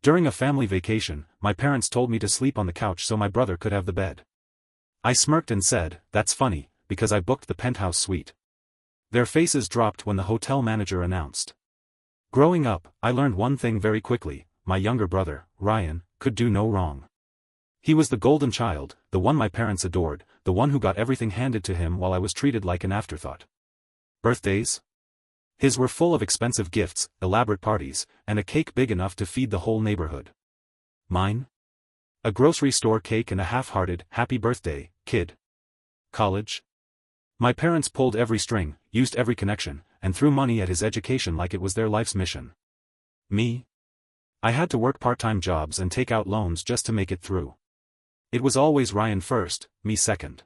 During a family vacation, my parents told me to sleep on the couch so my brother could have the bed. I smirked and said, "That's funny, because I booked the penthouse suite." Their faces dropped when the hotel manager announced. Growing up, I learned one thing very quickly: my younger brother, Ryan, could do no wrong. He was the golden child, the one my parents adored, the one who got everything handed to him while I was treated like an afterthought. Birthdays? His were full of expensive gifts, elaborate parties, and a cake big enough to feed the whole neighborhood. Mine? A grocery store cake and a half-hearted, "Happy birthday, kid." College? My parents pulled every string, used every connection, and threw money at his education like it was their life's mission. Me? I had to work part-time jobs and take out loans just to make it through. It was always Ryan first, me second.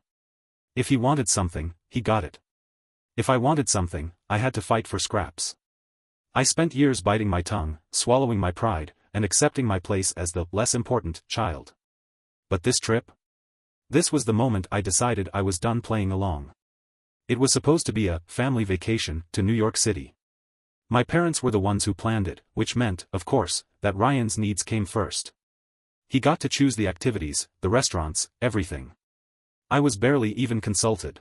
If he wanted something, he got it. If I wanted something, I had to fight for scraps. I spent years biting my tongue, swallowing my pride, and accepting my place as the less important child. But this trip? This was the moment I decided I was done playing along. It was supposed to be a family vacation to New York City. My parents were the ones who planned it, which meant, of course, that Ryan's needs came first. He got to choose the activities, the restaurants, everything. I was barely even consulted.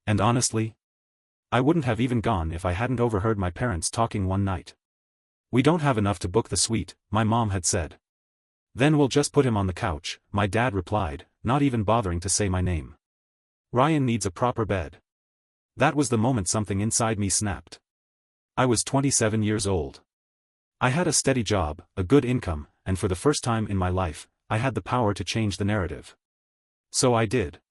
And honestly, I wouldn't have even gone if I hadn't overheard my parents talking one night. "We don't have enough to book the suite," my mom had said. "Then we'll just put him on the couch," my dad replied, not even bothering to say my name. "Ryan needs a proper bed." That was the moment something inside me snapped. I was 27 years old. I had a steady job, a good income, and for the first time in my life, I had the power to change the narrative. So I did.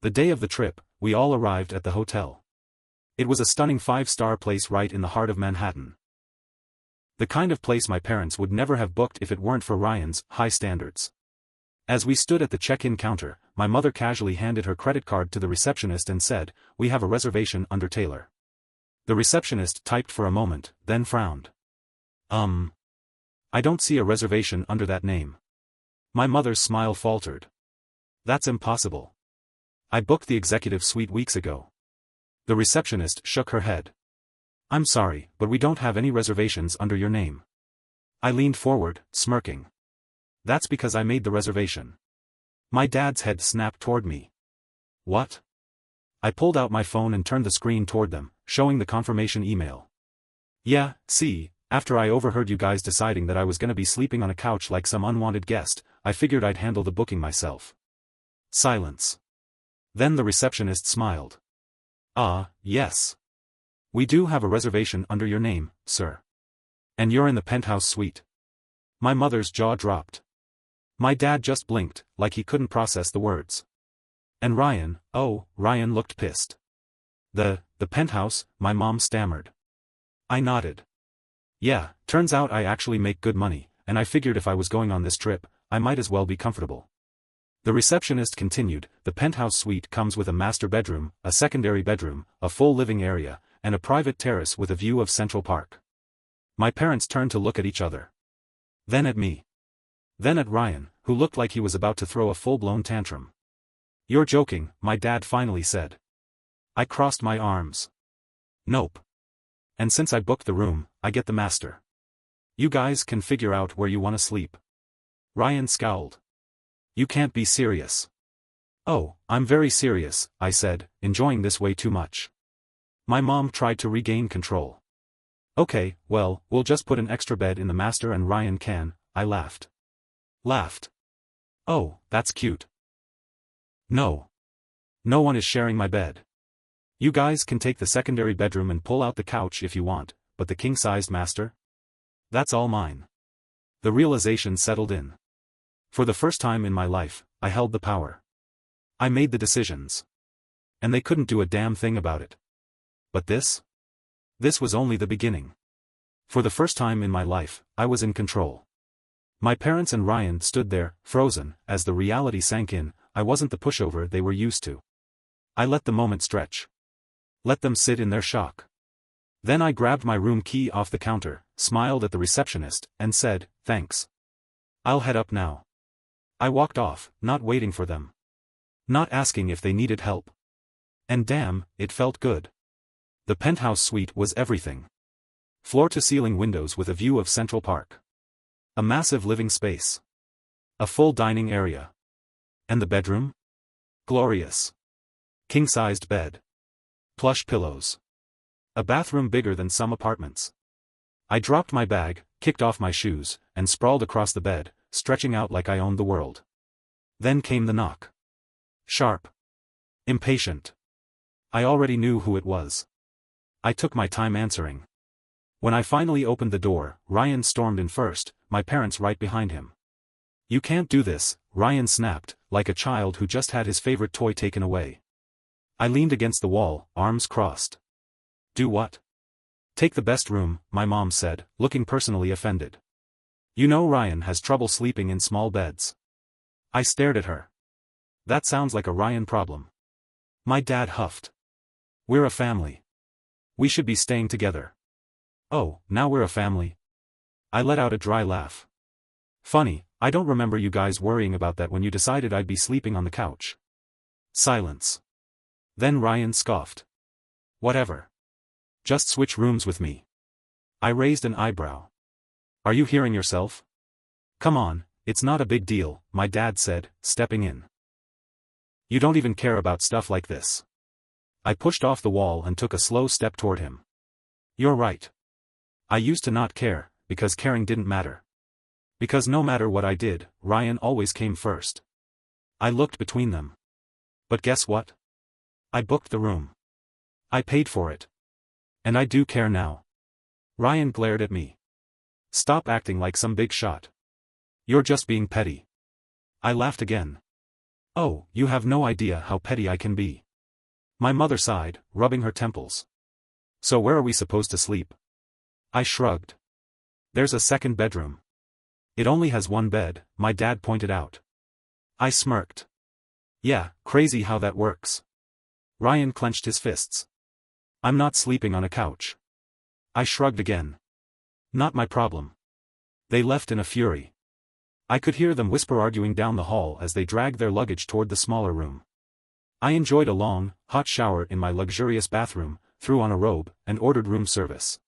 The day of the trip, we all arrived at the hotel. It was a stunning 5-star place right in the heart of Manhattan. The kind of place my parents would never have booked if it weren't for Ryan's high standards. As we stood at the check-in counter, my mother casually handed her credit card to the receptionist and said, "We have a reservation under Taylor." The receptionist typed for a moment, then frowned. I don't see a reservation under that name." My mother's smile faltered. "That's impossible. I booked the executive suite weeks ago." The receptionist shook her head. "I'm sorry, but we don't have any reservations under your name." I leaned forward, smirking. "That's because I made the reservation." My dad's head snapped toward me. "What?" I pulled out my phone and turned the screen toward them, showing the confirmation email. "Yeah, see, after I overheard you guys deciding that I was gonna be sleeping on a couch like some unwanted guest, I figured I'd handle the booking myself." Silence. Then the receptionist smiled. "Ah, yes. We do have a reservation under your name, sir. And you're in the penthouse suite." My mother's jaw dropped. My dad just blinked, like he couldn't process the words. "And Ryan," Ryan looked pissed. The penthouse," my mom stammered. I nodded. "Yeah, turns out I actually make good money, and I figured if I was going on this trip, I might as well be comfortable." The receptionist continued, "The penthouse suite comes with a master bedroom, a secondary bedroom, a full living area, and a private terrace with a view of Central Park." My parents turned to look at each other. Then at me. Then at Ryan, who looked like he was about to throw a full-blown tantrum. "You're joking," my dad finally said. I crossed my arms. "Nope. And since I booked the room, I get the master. You guys can figure out where you want to sleep." Ryan scowled. "You can't be serious." "Oh, I'm very serious," I said, enjoying this way too much. My mom tried to regain control. "Okay, well, we'll just put an extra bed in the master and Ryan can," I laughed. "Oh, that's cute." "No. No one is sharing my bed. You guys can take the secondary bedroom and pull out the couch if you want, but the king-sized master? That's all mine." The realization settled in. For the first time in my life, I held the power. I made the decisions. And they couldn't do a damn thing about it. But this? This was only the beginning. For the first time in my life, I was in control. My parents and Ryan stood there, frozen, as the reality sank in. I wasn't the pushover they were used to. I let the moment stretch. Let them sit in their shock. Then I grabbed my room key off the counter, smiled at the receptionist, and said, "Thanks. I'll head up now." I walked off, not waiting for them. Not asking if they needed help. And damn, it felt good. The penthouse suite was everything. Floor-to-ceiling windows with a view of Central Park. A massive living space. A full dining area. And the bedroom? Glorious. King-sized bed. Plush pillows. A bathroom bigger than some apartments. I dropped my bag, kicked off my shoes, and sprawled across the bed, stretching out like I owned the world. Then came the knock. Sharp. Impatient. I already knew who it was. I took my time answering. When I finally opened the door, Ryan stormed in first, my parents right behind him. "You can't do this," Ryan snapped, like a child who just had his favorite toy taken away. I leaned against the wall, arms crossed. "Do what?" "Take the best room," my mom said, looking personally offended. "You know Ryan has trouble sleeping in small beds." I stared at her. "That sounds like a Ryan problem." My dad huffed. "We're a family. We should be staying together." "Oh, now we're a family?" I let out a dry laugh. "Funny, I don't remember you guys worrying about that when you decided I'd be sleeping on the couch." Silence. Then Ryan scoffed. "Whatever. Just switch rooms with me." I raised an eyebrow. "Are you hearing yourself?" "Come on, it's not a big deal," my dad said, stepping in. "You don't even care about stuff like this." I pushed off the wall and took a slow step toward him. "You're right. I used to not care, because caring didn't matter. Because no matter what I did, Ryan always came first." I looked between them. "But guess what? I booked the room. I paid for it. And I do care now." Ryan glared at me. "Stop acting like some big shot. You're just being petty." I laughed again. "Oh, you have no idea how petty I can be." My mother sighed, rubbing her temples. "So where are we supposed to sleep?" I shrugged. "There's a second bedroom. It only has one bed," my dad pointed out. I smirked. "Yeah, crazy how that works." Ryan clenched his fists. "I'm not sleeping on a couch." I shrugged again. "Not my problem." They left in a fury. I could hear them whisper arguing down the hall as they dragged their luggage toward the smaller room. I enjoyed a long, hot shower in my luxurious bathroom, threw on a robe, and ordered room service.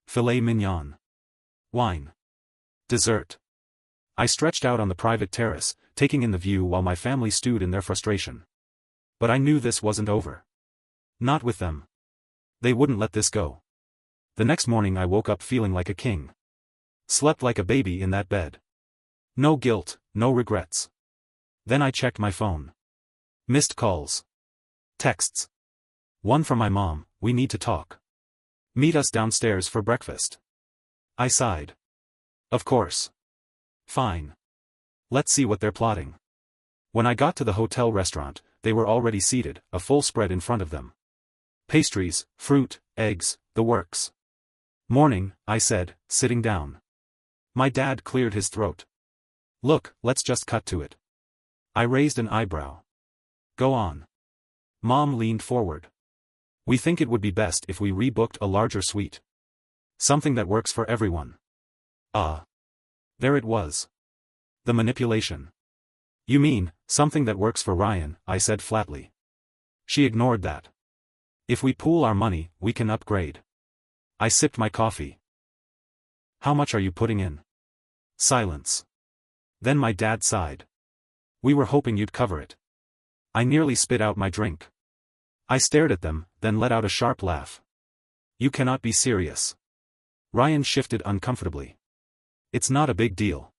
Filet mignon. Wine. Dessert. I stretched out on the private terrace, taking in the view while my family stewed in their frustration. But I knew this wasn't over. Not with them. They wouldn't let this go. The next morning I woke up feeling like a king. Slept like a baby in that bed. No guilt, no regrets. Then I checked my phone. Missed calls. Texts. One from my mom: "We need to talk. Meet us downstairs for breakfast." I sighed. Of course. Fine. Let's see what they're plotting. When I got to the hotel restaurant, they were already seated, a full spread in front of them. Pastries, fruit, eggs, the works. "Morning," I said, sitting down. My dad cleared his throat. "Look, let's just cut to it." I raised an eyebrow. "Go on." Mom leaned forward. "We think it would be best if we rebooked a larger suite. Something that works for everyone." Ah. There it was. The manipulation. "You mean, something that works for Ryan," I said flatly. She ignored that. "If we pool our money, we can upgrade." I sipped my coffee. "How much are you putting in?" Silence. Then my dad sighed. "We were hoping you'd cover it." I nearly spit out my drink. I stared at them, then let out a sharp laugh. "You cannot be serious." Ryan shifted uncomfortably. "It's not a big deal.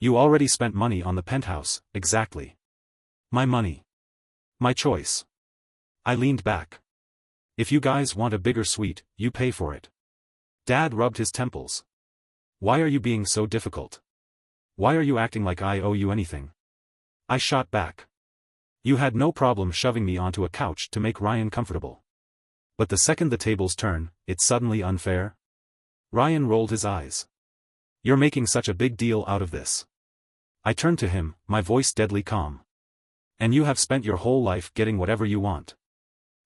You already spent money on the penthouse." "Exactly. My money. My choice." I leaned back. "If you guys want a bigger suite, you pay for it." Dad rubbed his temples. "Why are you being so difficult? Why are you acting like I owe you anything?" I shot back. "You had no problem shoving me onto a couch to make Ryan comfortable. But the second the tables turn, it's suddenly unfair?" Ryan rolled his eyes. "You're making such a big deal out of this." I turned to him, my voice deadly calm. "And you have spent your whole life getting whatever you want.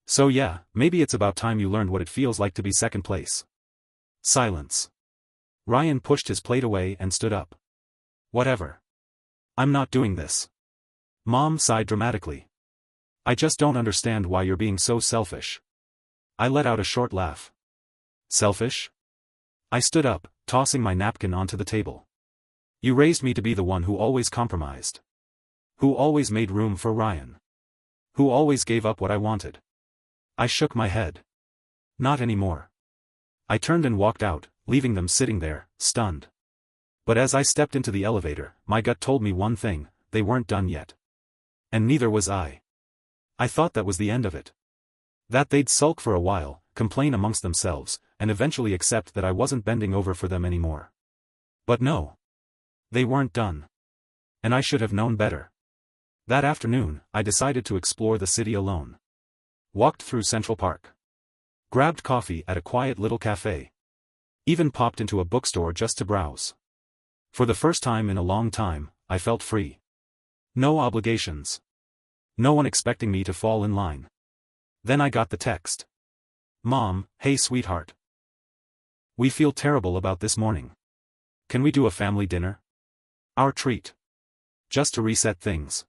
So yeah, maybe it's about time you learned what it feels like to be second place." Silence. Ryan pushed his plate away and stood up. "Whatever. I'm not doing this." Mom sighed dramatically. "I just don't understand why you're being so selfish." I let out a short laugh. "Selfish?" I stood up, tossing my napkin onto the table. You raised me to be the one who always compromised. Who always made room for Ryan. Who always gave up what I wanted. I shook my head. Not anymore. I turned and walked out, leaving them sitting there, stunned. But as I stepped into the elevator, my gut told me one thing: they weren't done yet. And neither was I. I thought that was the end of it. That they'd sulk for a while, complain amongst themselves, and eventually accept that I wasn't bending over for them anymore. But no. They weren't done. And I should have known better. That afternoon, I decided to explore the city alone. Walked through Central Park. Grabbed coffee at a quiet little cafe. Even popped into a bookstore just to browse. For the first time in a long time, I felt free. No obligations. No one expecting me to fall in line. Then I got the text. Mom, hey sweetheart. We feel terrible about this morning. Can we do a family dinner? Our treat. Just to reset things.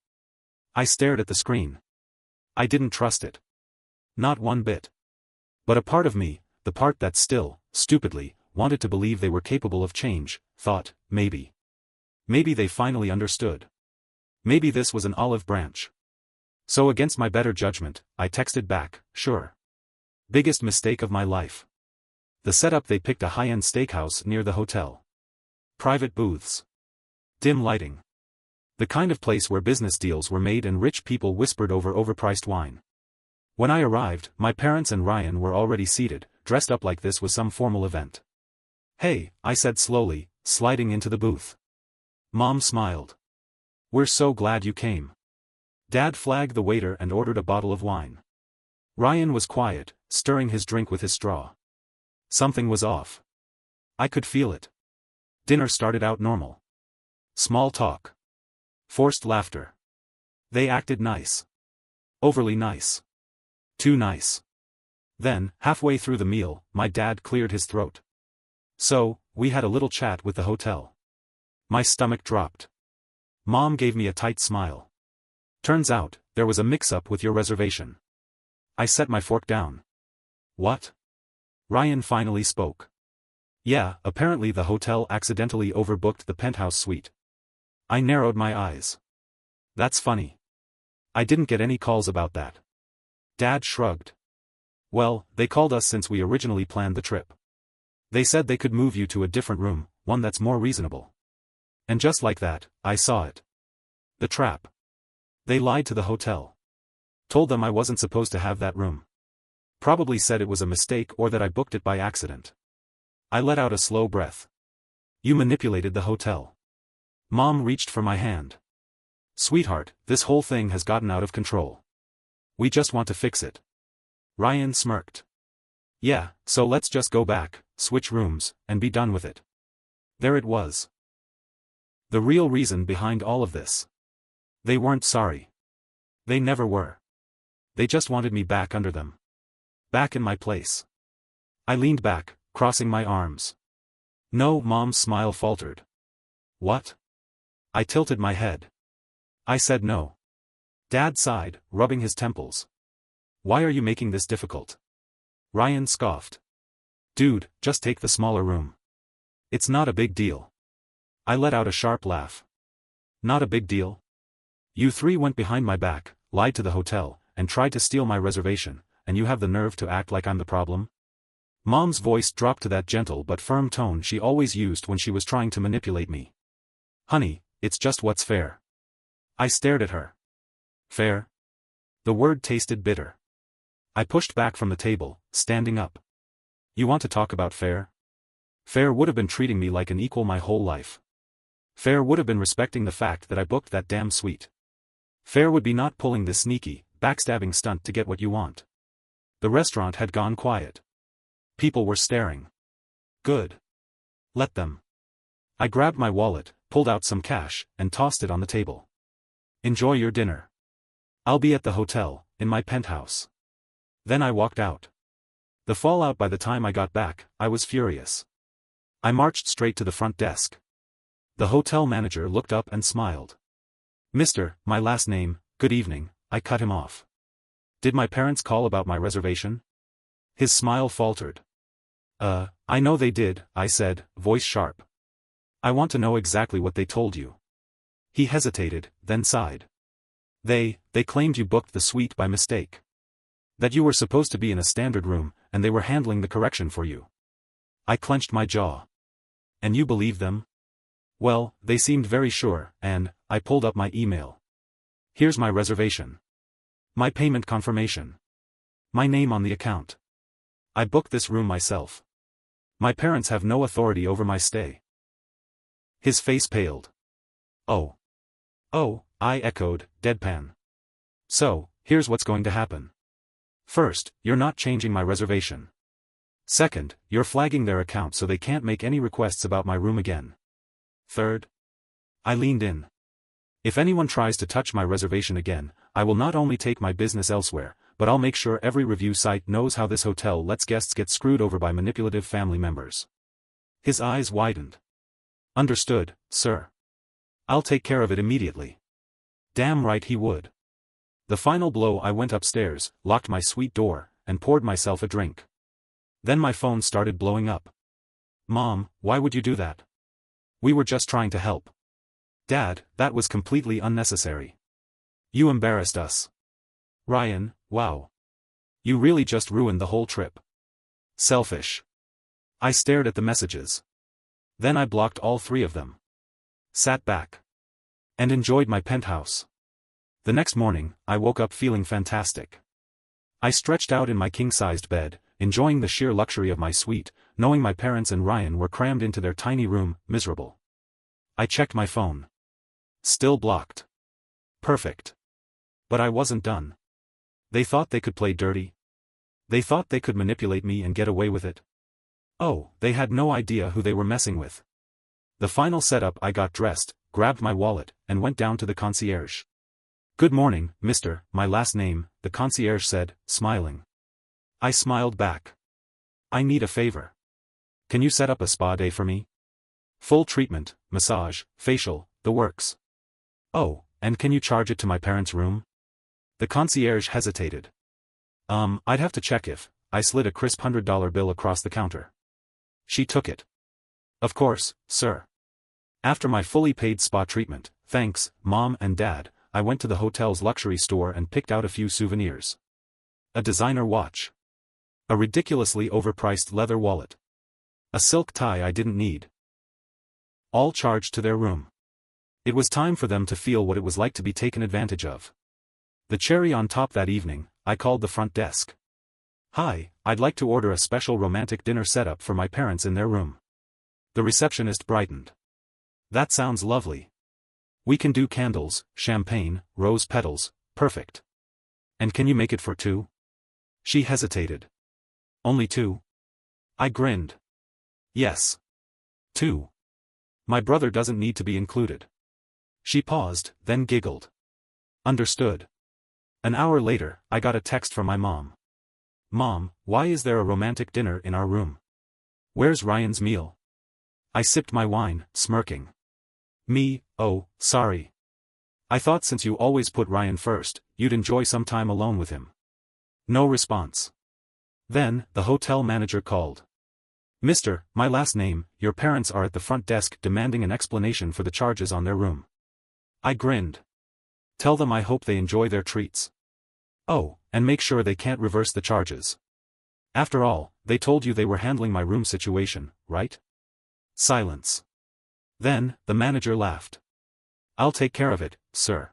I stared at the screen. I didn't trust it. Not one bit. But a part of me, the part that still, stupidly, wanted to believe they were capable of change, thought, maybe. Maybe they finally understood. Maybe this was an olive branch. So against my better judgment, I texted back, sure. Biggest mistake of my life. The setup: they picked a high-end steakhouse near the hotel. Private booths. Dim lighting. The kind of place where business deals were made and rich people whispered over overpriced wine. When I arrived, my parents and Ryan were already seated, dressed up like this was some formal event. Hey, I said slowly, sliding into the booth. Mom smiled. We're so glad you came. Dad flagged the waiter and ordered a bottle of wine. Ryan was quiet, stirring his drink with his straw. Something was off. I could feel it. Dinner started out normal. Small talk. Forced laughter. They acted nice. Overly nice. Too nice. Then, halfway through the meal, my dad cleared his throat. So, we had a little chat with the hotel. My stomach dropped. Mom gave me a tight smile. Turns out, there was a mix-up with your reservation. I set my fork down. What? Ryan finally spoke. Yeah, apparently the hotel accidentally overbooked the penthouse suite. I narrowed my eyes. That's funny. I didn't get any calls about that. Dad shrugged. Well, they called us since we originally planned the trip. They said they could move you to a different room, one that's more reasonable. And just like that, I saw it. The trap. They lied to the hotel. Told them I wasn't supposed to have that room. Probably said it was a mistake or that I booked it by accident. I let out a slow breath. You manipulated the hotel. Mom reached for my hand. Sweetheart, this whole thing has gotten out of control. We just want to fix it. Ryan smirked. Yeah, so let's just go back, switch rooms, and be done with it. There it was. The real reason behind all of this. They weren't sorry. They never were. They just wanted me back under them. Back in my place. I leaned back, crossing my arms. No, Mom's smile faltered. What? I tilted my head. I said no. Dad sighed, rubbing his temples. Why are you making this difficult? Ryan scoffed. Dude, just take the smaller room. It's not a big deal. I let out a sharp laugh. Not a big deal? You three went behind my back, lied to the hotel, and tried to steal my reservation, and you have the nerve to act like I'm the problem? Mom's voice dropped to that gentle but firm tone she always used when she was trying to manipulate me. Honey, it's just what's fair. I stared at her. Fair? The word tasted bitter. I pushed back from the table, standing up. You want to talk about fair? Fair would have been treating me like an equal my whole life. Fair would have been respecting the fact that I booked that damn suite. Fair would be not pulling this sneaky, backstabbing stunt to get what you want. The restaurant had gone quiet. People were staring. Good. Let them. I grabbed my wallet, pulled out some cash, and tossed it on the table. Enjoy your dinner. I'll be at the hotel, in my penthouse. Then I walked out. The fallout: by the time I got back, I was furious. I marched straight to the front desk. The hotel manager looked up and smiled. Mister, my last name, good evening, I cut him off. Did my parents call about my reservation? His smile faltered. I know they did, I said, voice sharp. I want to know exactly what they told you. He hesitated, then sighed. They claimed you booked the suite by mistake. That you were supposed to be in a standard room, and they were handling the correction for you. I clenched my jaw. And you believe them? Well, they seemed very sure, and I pulled up my email. Here's my reservation. My payment confirmation. My name on the account. I booked this room myself. My parents have no authority over my stay. His face paled. Oh. Oh, I echoed, deadpan. So, here's what's going to happen. First, you're not changing my reservation. Second, you're flagging their account so they can't make any requests about my room again. Third. I leaned in. If anyone tries to touch my reservation again, I will not only take my business elsewhere, but I'll make sure every review site knows how this hotel lets guests get screwed over by manipulative family members. His eyes widened. Understood, sir. I'll take care of it immediately. Damn right he would. The final blow, I went upstairs, locked my suite door, and poured myself a drink. Then my phone started blowing up. Mom, why would you do that? We were just trying to help. Dad, that was completely unnecessary. You embarrassed us. Ryan, wow. You really just ruined the whole trip. Selfish. I stared at the messages. Then I blocked all 3 of them. Sat back. And enjoyed my penthouse. The next morning, I woke up feeling fantastic. I stretched out in my king-sized bed, enjoying the sheer luxury of my suite, knowing my parents and Ryan were crammed into their tiny room, miserable. I checked my phone. Still blocked. Perfect. But I wasn't done. They thought they could play dirty. They thought they could manipulate me and get away with it. Oh, they had no idea who they were messing with. The final setup, I got dressed, grabbed my wallet, and went down to the concierge. Good morning, mister, my last name, the concierge said, smiling. I smiled back. I need a favor. Can you set up a spa day for me? Full treatment, massage, facial, the works. Oh, and can you charge it to my parents' room? The concierge hesitated. I'd have to check if. I slid a crisp $100 bill across the counter. She took it. Of course, sir. After my fully paid spa treatment, thanks, Mom and Dad, I went to the hotel's luxury store and picked out a few souvenirs. A designer watch. A ridiculously overpriced leather wallet. A silk tie I didn't need. All charged to their room. It was time for them to feel what it was like to be taken advantage of. The cherry on top that evening, I called the front desk. Hi, I'd like to order a special romantic dinner setup for my parents in their room. The receptionist brightened. That sounds lovely. We can do candles, champagne, rose petals, perfect. And can you make it for 2? She hesitated. Only 2? I grinned. Yes. 2. My brother doesn't need to be included. She paused, then giggled. Understood. An hour later, I got a text from my mom. Mom, why is there a romantic dinner in our room? Where's Ryan's meal? I sipped my wine, smirking. Me, oh, sorry. I thought since you always put Ryan first, you'd enjoy some time alone with him. No response. Then, the hotel manager called. Mister, my last name, your parents are at the front desk demanding an explanation for the charges on their room. I grinned. Tell them I hope they enjoy their treats. Oh, and make sure they can't reverse the charges. After all, they told you they were handling my room situation, right? Silence. Then, the manager laughed. I'll take care of it, sir.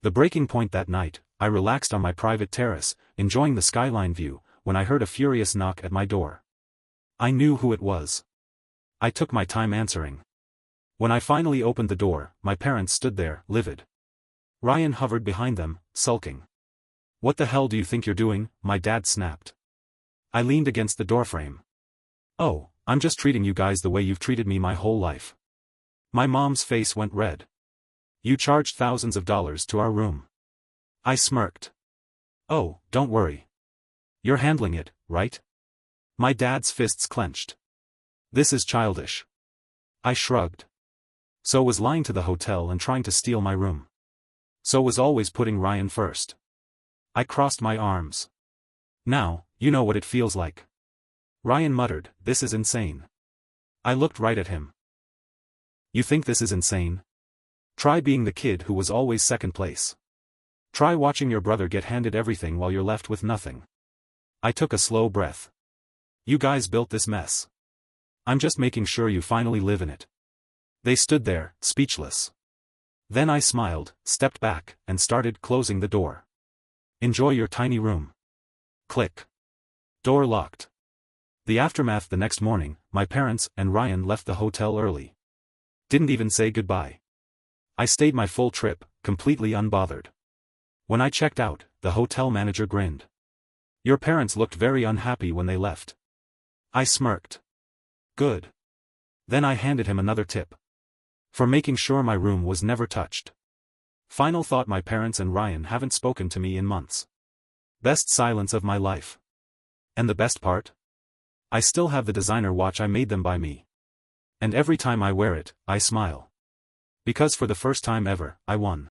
The breaking point that night, I relaxed on my private terrace, enjoying the skyline view, when I heard a furious knock at my door. I knew who it was. I took my time answering. When I finally opened the door, my parents stood there, livid. Ryan hovered behind them, sulking. What the hell do you think you're doing? My dad snapped. I leaned against the doorframe. Oh, I'm just treating you guys the way you've treated me my whole life. My mom's face went red. You charged thousands of dollars to our room. I smirked. Oh, don't worry. You're handling it, right? My dad's fists clenched. This is childish. I shrugged. So was lying to the hotel and trying to steal my room. So was always putting Ryan first. I crossed my arms. Now, you know what it feels like. Ryan muttered, this is insane. I looked right at him. You think this is insane? Try being the kid who was always second place. Try watching your brother get handed everything while you're left with nothing. I took a slow breath. You guys built this mess. I'm just making sure you finally live in it. They stood there, speechless. Then I smiled, stepped back, and started closing the door. Enjoy your tiny room. Click. Door locked. The aftermath: the next morning, my parents and Ryan left the hotel early. Didn't even say goodbye. I stayed my full trip, completely unbothered. When I checked out, the hotel manager grinned. Your parents looked very unhappy when they left. I smirked. Good. Then I handed him another tip. For making sure my room was never touched. Final thought: my parents and Ryan haven't spoken to me in months. Best silence of my life. And the best part? I still have the designer watch I made them buy me. And every time I wear it, I smile. Because for the first time ever, I won.